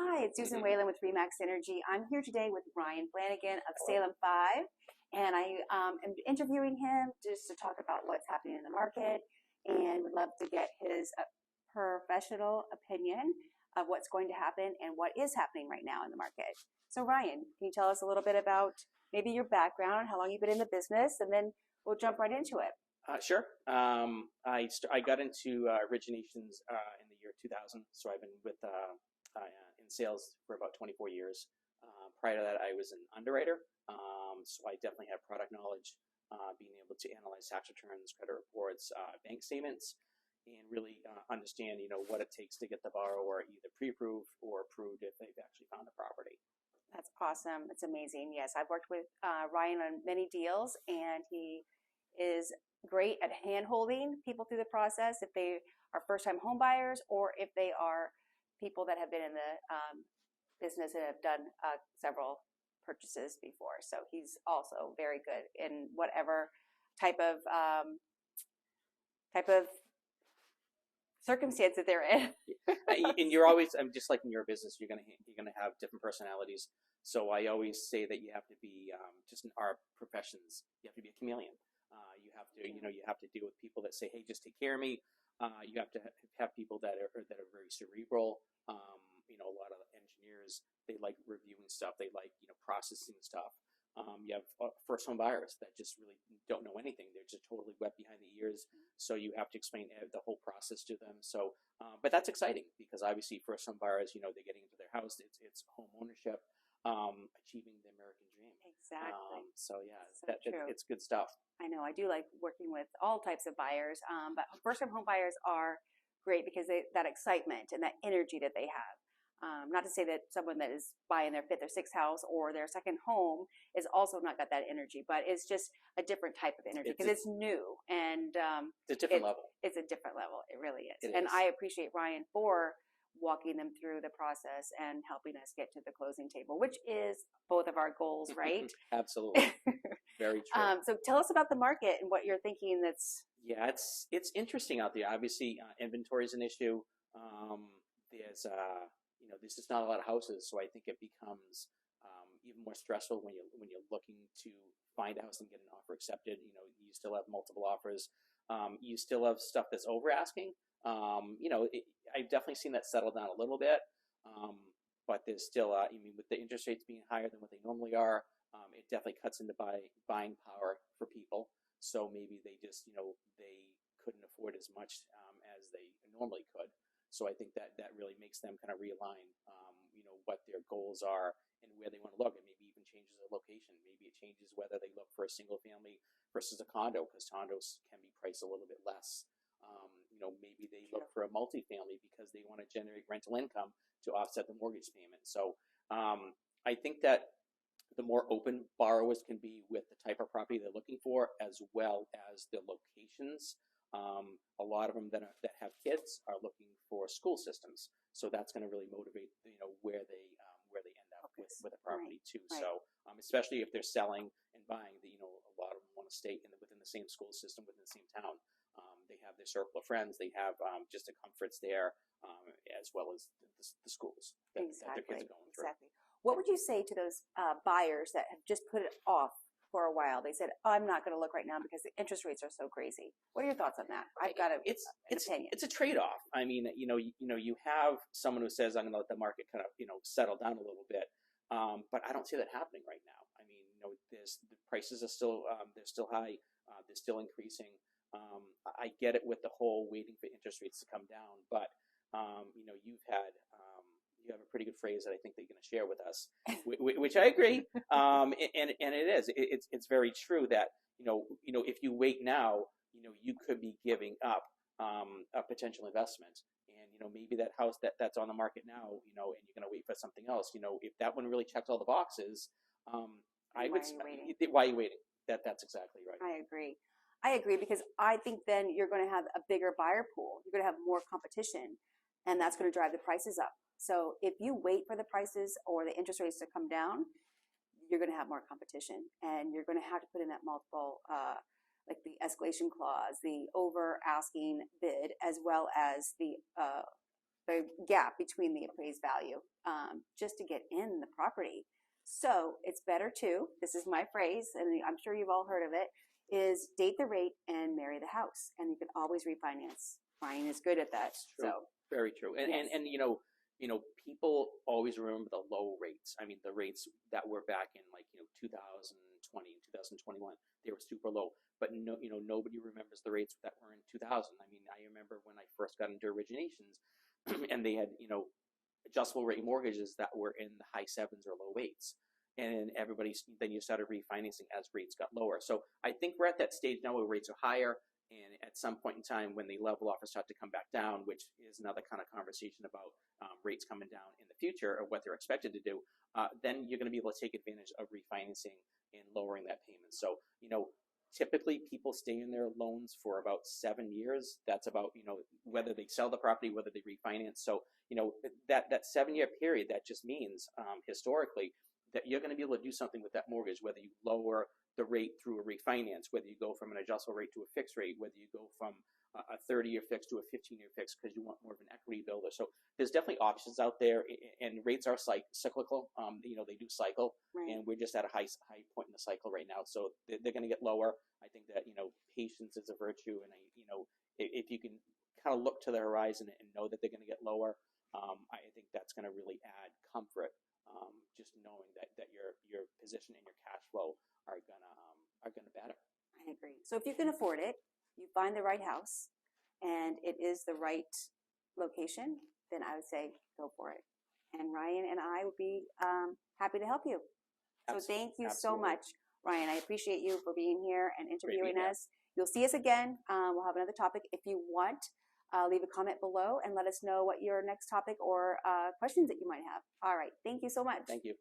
Hi, it's Susan Whalen with Remax Energy. I'm here today with Ryan Flanigan of Salem 5, and I am interviewing him just to talk about what's happening in the market, and would love to get his professional opinion of what's going to happen and what is happening right now in the market. So Ryan, can you tell us a little bit about maybe your background, how long you've been in the business, and then we'll jump right into it. Sure. I got into originations in the year 2000, so I've been with in sales for about 24 years. Prior to that, I was an underwriter, so I definitely have product knowledge, being able to analyze tax returns, credit reports, bank statements, and really understand, what it takes to get the borrower either pre-approved or approved if they've actually found a property. That's awesome. It's amazing. Yes, I've worked with Ryan on many deals, and he is great at hand-holding people through the process if they are first-time home buyers or if they are people that have been in the business and have done several purchases before. So he's also very good in whatever type of circumstance that they're in. And you're always, just like in your business, you're gonna have different personalities. So I always say that you have to be, just in our professions, you have to be a chameleon. You have to, you have to deal with people that say, "Hey, just take care of me." You have to have people that are very cerebral. A lot of engineers, they like reviewing stuff. They like, processing stuff. You have first home buyers that just really don't know anything. They're just totally wet behind the ears. So you have to explain the whole process to them. So, but that's exciting because obviously first home buyers, they're getting into their house. It's home ownership, achieving the American dream. Exactly. So yeah, So it's good stuff. I know I do like working with all types of buyers, but first-time home buyers are great because that excitement and that energy that they have. Not to say that someone that is buying their fifth or sixth house or their second home is also not got that energy, but it's just a different type of energy because it's new and it's a different level. It's a different level. It really is. It and is. I appreciate Ryan for walking them through the process and helping us get to the closing table, which is both of our goals, right? Absolutely. Very true. So tell us about the market and what you're thinking. Yeah, it's interesting out there. Obviously, inventory is an issue. There's just not a lot of houses, so I think it becomes even more stressful when you're looking to find a house and get an offer accepted. You still have multiple offers. You still have stuff that's over asking. I've definitely seen that settle down a little bit, but there's still, with the interest rates being higher than what they normally are, it definitely cuts into buying power for people. So maybe they just, they couldn't afford as much as they normally could. So I think that really makes them kind of realign, what their goals are and where they want to look. It maybe even changes the location. Maybe it changes whether they look for a single family versus a condo, because condos can be priced a little bit less. Maybe they look for a multifamily because they want to generate rental income to offset the mortgage payment. So I think that the more open borrowers can be with the type of property they're looking for, as well as the locations. A lot of them that have kids are looking for school systems, so that's going to really motivate where they end up with a property too. Right. So especially if they're selling and buying, a lot of them want to stay within the same school system, within the same town. They have their circle of friends. They have just the comforts there, as well as the schools that their kids are going through. Exactly. What would you say to those buyers that have just put it off for a while? They said, "I'm not going to look right now because the interest rates are so crazy." What are your thoughts on that? I've got an opinion. It's a trade-off. I mean, you have someone who says, "I'm going to let the market kind of, settle down a little bit," but I don't see that happening right now. I mean, the prices are still they're still high. They're still increasing. I get it with the whole waiting for interest rates to come down, but you have a pretty good phrase that I think that you're going to share with us, which I agree. And it is. It's very true that if you wait now, you could be giving up a potential investment, and maybe that house that's on the market now, and you're going to wait for something else. If that one really checks all the boxes, why are you waiting? That's exactly right. I agree because I think then you're going to have a bigger buyer pool. You're going to have more competition, and that's going to drive the prices up. So if you wait for the prices or the interest rates to come down, you're going to have more competition, and you're going to have to put in that multiple, like the escalation clause, the over asking bid, as well as the the gap between the appraised value just to get in the property. So it's better to, this is my phrase, and I'm sure you've all heard of it, is date the rate and marry the house. And you can always refinance. Ryan is good at that. True. So Very true. And, yes. and people always remember the low rates. I mean, the rates that were back in 2020, 2021, they were super low. But nobody remembers the rates that were in 2000. I mean, I remember when I first got into originations, and they had adjustable rate mortgages that were in the high 7s or low 8s, and then you started refinancing as rates got lower. So I think we're at that stage now where rates are higher, and at some point in time when they level off and start to come back down, which is another kind of conversation about rates coming down in the future or what they're expected to do, then you're going to be able to take advantage of refinancing and lowering that payment. So typically people stay in their loans for about 7 years. That's about, whether they sell the property, whether they refinance. So, that 7-year period, that just means historically that you're going to be able to do something with that mortgage, whether you lower the rate through a refinance, whether you go from an adjustable rate to a fixed rate, whether you go from a 30-year fix to a 15-year fix because you want more of an equity builder. So there's definitely options out there, and rates are cyclical. They do cycle, Right. and we're just at a high point in the cycle right now. So they're going to get lower. I think that patience is a virtue, and if you can kind of look to the horizon and know that they're going to get lower, I think that's going to really add comfort. Just knowing that your position and your cash flow are gonna better. I agree. So if you can afford it, you find the right house, and it is the right location, then I would say go for it. And Ryan and I would be happy to help you. So thank you so much, Ryan. I appreciate you for being here and interviewing us. You'll see us again. We'll have another topic. If you want, leave a comment below and let us know what your next topic or questions that you might have. All right. Thank you so much. Thank you.